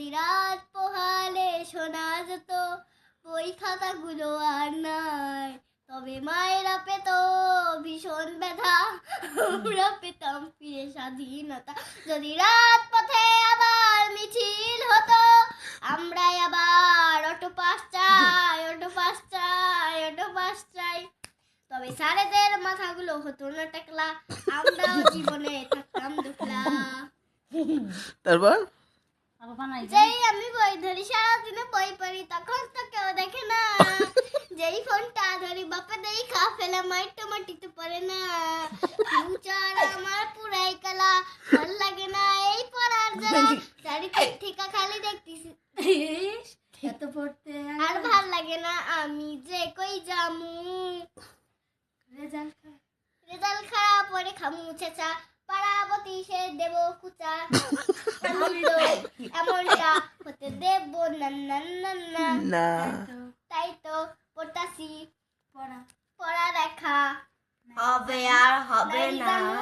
যদি রাত পোহালে শোনা যেত বই খাতাগুলো আর নাই, তবে মায়েরা পেত ভীষণ ব্যথা, আমরা পেতাম ফিরে স্বাধীনতা। যদি রাত পথে আবার মিছিল হতো, আমরাই আবার অটো পাস চাই, অটো পাস চাই, অটো পাস চাই। তবে স্যারেদের মাথাগুলো হতো না টাকলা, আমরাও জীবনে থাকতাম দুকলা। তারপর যেই আমি বই ধরি সারাদিনে বই পড়ি, তখন তো কেউ দেখে না। যেই ফোনটা ধরি বাপে দেখা ফেলে, মাইটো মাটিতে পড়ে না। ফিউচার আমার পুরাই কালা, ভাল লাগে না এই পড়ার জ্বালা। চারিদিক থেকে খালি দেখতেছি এত পড়তে আর ভাল লাগে না, আমি যে কই জামু। রেজাল্ট খারাপ পরে খামু চেঁচা, পাড়াবতী সে দেব কুচা। আমি তো এমনটা হতে দেব না না না না। না তাই তো পড়তাছি পড়া পড়া দেখা হবে আর হবে নাই না। জানো।